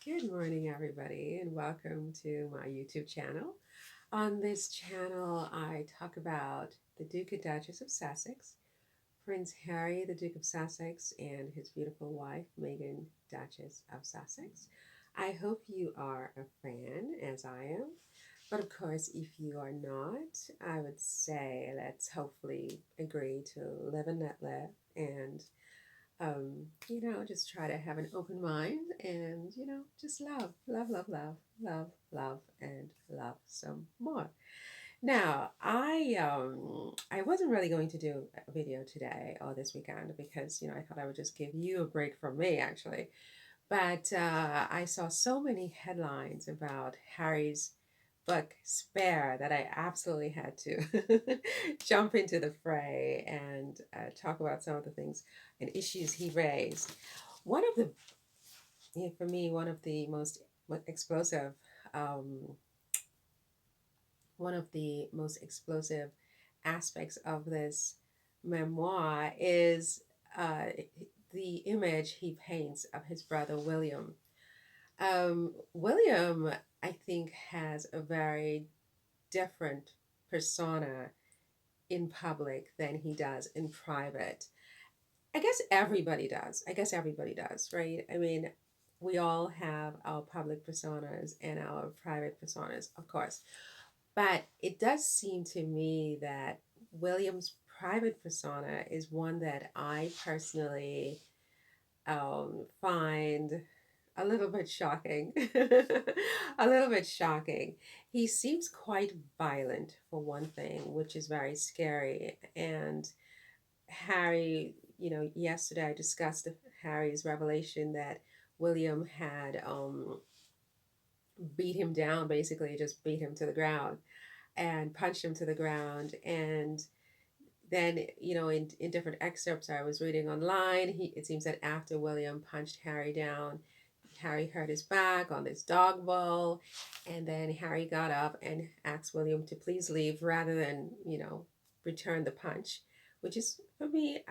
Good morning, everybody, and welcome to my YouTube channel. On this channel, I talk about the Duke and Duchess of Sussex, Prince Harry, the Duke of Sussex, and his beautiful wife, Meghan, Duchess of Sussex. I hope you are a fan, as I am. But of course, if you are not, I would say let's hopefully agree to live and let live and just try to have an open mind and, just love, and love some more. Now, I wasn't really going to do a video today or this weekend because, I thought I would just give you a break from me actually. But I saw so many headlines about Harry's book Spare that I absolutely had to jump into the fray and talk about some of the things and issues he raised. One of the, for me, um, one of the most explosive aspects of this memoir is uh, the image he paints of his brother William. William, I think, has a very different persona in public than he does in private. I guess everybody does, right? I mean, we all have our public personas and our private personas, of course. But it does seem to me that William's private persona is one that I personally find a little bit shocking. A little bit shocking. He seems quite violent, for one thing, which is very scary. And Harry, yesterday I discussed Harry's revelation that William had beat him down, basically, just beat him to the ground and punched him to the ground. And then, in different excerpts I was reading online, it seems that after William punched Harry down, Harry hurt his back on this dog bowl, and then Harry got up and asked William to please leave rather than, return the punch, which is, for me,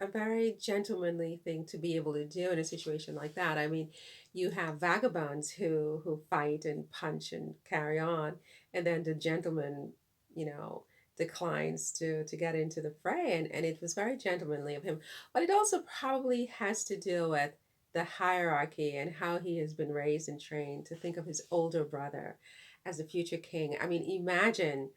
a very gentlemanly thing to be able to do in a situation like that. I mean, you have vagabonds who fight and punch and carry on, and then the gentleman, you know, declines to get into the fray, and it was very gentlemanly of him. But it also probably has to do with the hierarchy and how he has been raised and trained to think of his older brother as the future king. I mean, imagine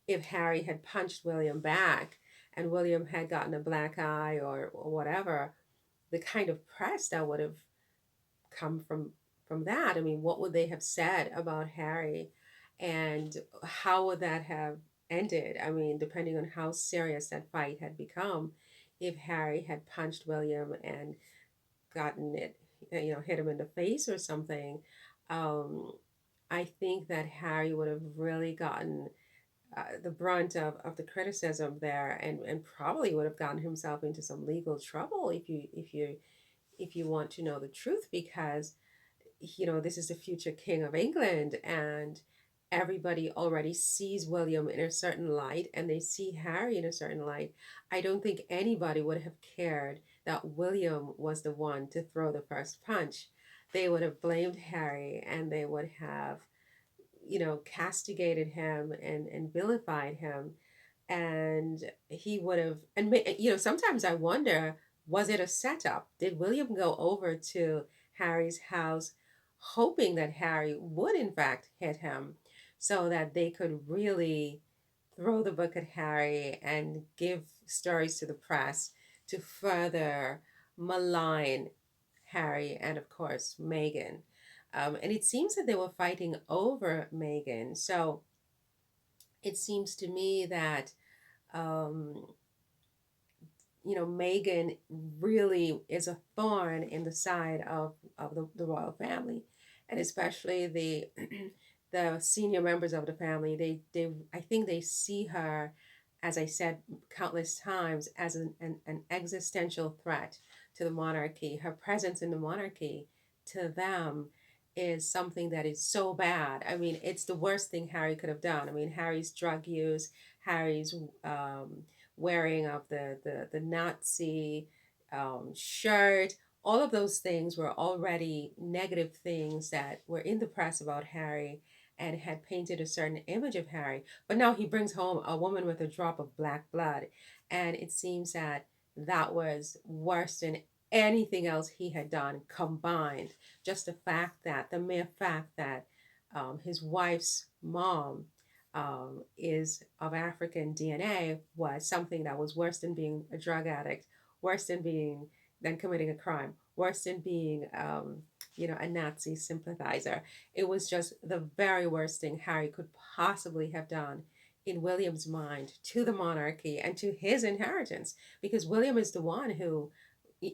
if Harry had punched William back and William had gotten a black eye or whatever, the kind of press that would have come from that. I mean, what would they have said about Harry, and how would that have ended? I mean, depending on how serious that fight had become, if Harry had punched William and gotten it, hit him in the face or something, um, I think that Harry would have really gotten the brunt of the criticism there, and probably would have gotten himself into some legal trouble if you want to know the truth, because this is the future king of England, and everybody already sees William in a certain light and they see Harry in a certain light. I don't think anybody would have cared that William was the one to throw the first punch. They would have blamed Harry, and they would have castigated him and vilified him, and he would have. And sometimes I wonder, was it a setup? Did William go over to Harry's house hoping that Harry would in fact hit him, so that they could really throw the book at Harry and give stories to the press to further malign Harry and, of course, Meghan? And it seems that they were fighting over Meghan. So it seems to me that, um, Meghan really is a thorn in the side of the royal family, and especially the the senior members of the family. They I think they see her, as I said countless times, as an existential threat to the monarchy. Her presence in the monarchy, to them, is something that is so bad. I mean, it's the worst thing Harry could have done. I mean, Harry's drug use, Harry's wearing of the Nazi shirt, all of those things were already negative things that were in the press about Harry and had painted a certain image of Harry. But now he brings home a woman with a drop of black blood. And it seems that that was worse than anything else he had done combined. Just the mere fact that his wife's mom is of African DNA was something that was worse than being a drug addict, worse than committing a crime, worse than being a Nazi sympathizer. It was just the very worst thing Harry could possibly have done in William's mind to the monarchy and to his inheritance, because William is the one who,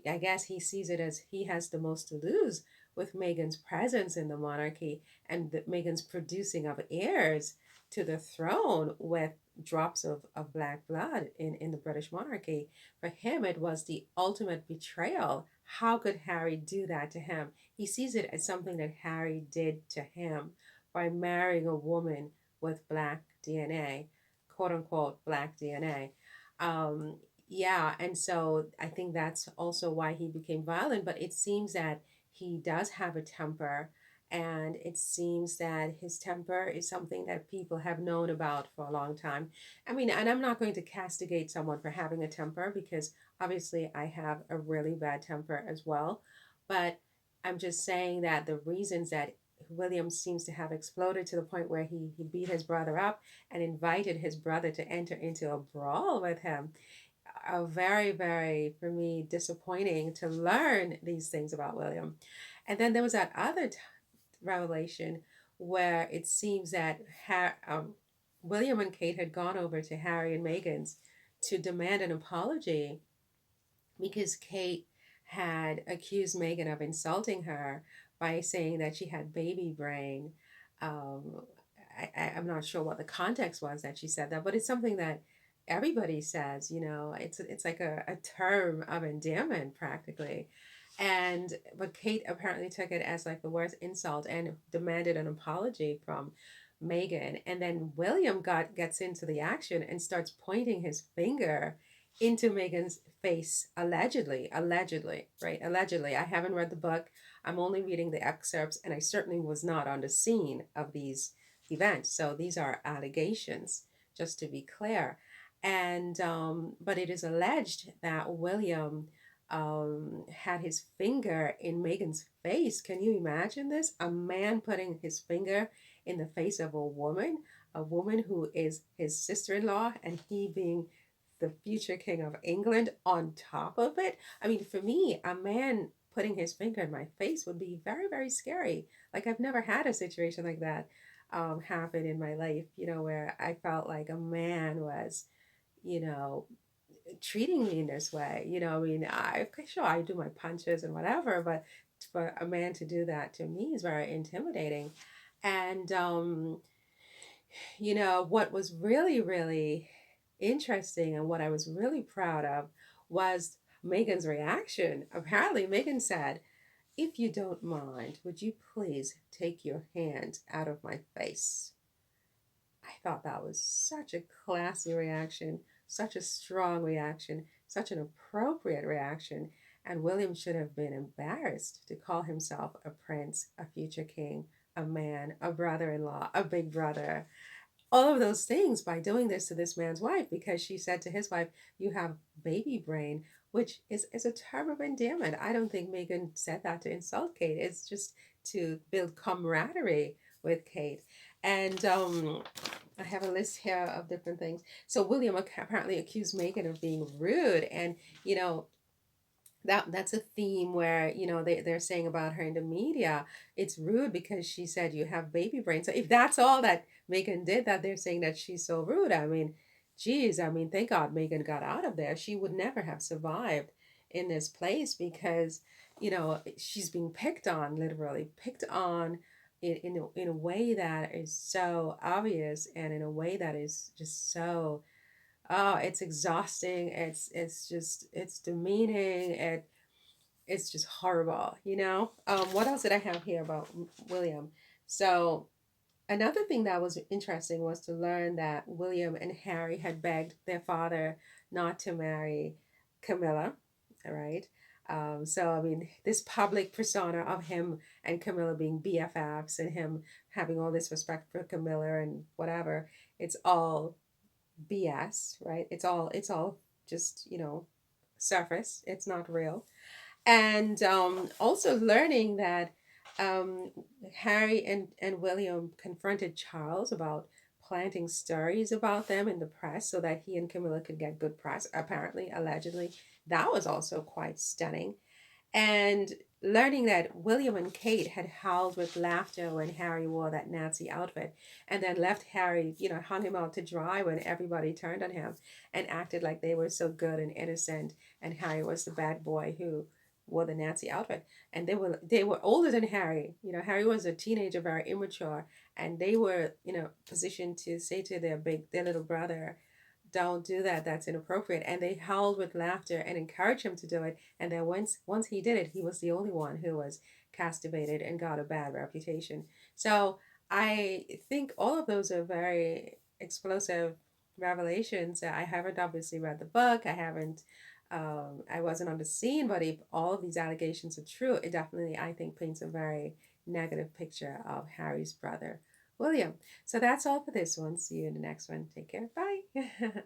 I guess, he sees it as he has the most to lose with Meghan's presence in the monarchy and Meghan's producing of heirs to the throne with drops of black blood in the British monarchy. For him, it was the ultimate betrayal. How could Harry do that to him? He sees it as something that Harry did to him by marrying a woman with black DNA, quote unquote, black DNA. Um, yeah, and so I think that's also why he became violent. But it seems that he does have a temper, and it seems that his temper is something that people have known about for a long time. I mean, and I'm not going to castigate someone for having a temper because obviously I have a really bad temper as well. But I'm just saying that the reasons that William seems to have exploded to the point where he beat his brother up and invited his brother to enter into a brawl with him are very, very, for me, disappointing to learn these things about William. And then there was that other revelation where it seems that William and Kate had gone over to Harry and Meghan's to demand an apology because Kate had accused Meghan of insulting her by saying that she had baby brain. Um, I'm not sure what the context was that she said that, but it's something that everybody says. It's like a term of endearment practically. And but Kate apparently took it as like the worst insult and demanded an apology from Meghan. And then William gets into the action and starts pointing his finger into Meghan's face, allegedly, right? Allegedly. I haven't read the book. I'm only reading the excerpts, and I certainly was not on the scene of these events. So these are allegations, just to be clear. And but it is alleged that William had his finger in Meghan's face. Can you imagine this? A man putting his finger in the face of a woman who is his sister in law, and he being the future king of England on top of it. I mean, for me, a man putting his finger in my face would be very, very scary. Like, I've never had a situation like that happen in my life, where I felt like a man was, you know, treating me in this way. I mean, sure, I do my punches and whatever, but for a man to do that to me is very intimidating. And what was really, really interesting and what I was really proud of was Meghan's reaction. Apparently, Meghan said, "If you don't mind, would you please take your hand out of my face?" I thought that was such a classy reaction, such a strong reaction, such an appropriate reaction. And William should have been embarrassed to call himself a prince, a future king, a man, a brother in law, a big brother, all of those things by doing this to this man's wife because she said to his wife, "You have baby brain," which is a term of endearment. I don't think Meghan said that to insult Kate. It's just to build camaraderie with Kate. And I have a list here of different things. So William apparently accused Meghan of being rude, and that's a theme where they're saying about her in the media. It's rude because she said you have baby brain. So if that's all that Meghan did, that they're saying that she's so rude, I mean, geez, I mean, thank God Meghan got out of there. She would never have survived in this place because she's being picked on, literally picked on in a way that is so obvious and in a way that is just so, oh, it's exhausting. It's demeaning. It's just horrible. What else did I have here about William? So another thing that was interesting was to learn that William and Harry had begged their father not to marry Camilla, all right? So I mean, this public persona of him and Camilla being BFFs and him having all this respect for Camilla and whatever, it's all BS, right? It's all just, surface. It's not real. And also learning that um, Harry and William confronted Charles about planting stories about them in the press so that he and Camilla could get good press, apparently, allegedly. That was also quite stunning. And learning that William and Kate had howled with laughter when Harry wore that Nazi outfit and then left Harry, hung him out to dry when everybody turned on him and acted like they were so good and innocent and Harry was the bad boy who wore the Nazi outfit. And they were older than Harry. Harry was a teenager, very immature, and they were, positioned to say to their little brother, don't do that, that's inappropriate. And they howled with laughter and encouraged him to do it. And then once he did it, he was the only one who was castigated and got a bad reputation. So I think all of those are very explosive revelations. I haven't obviously read the book. I wasn't on the scene, but if all of these allegations are true, it definitely, I think, paints a very negative picture of Harry's brother, William. So that's all for this one. See you in the next one. Take care. Bye.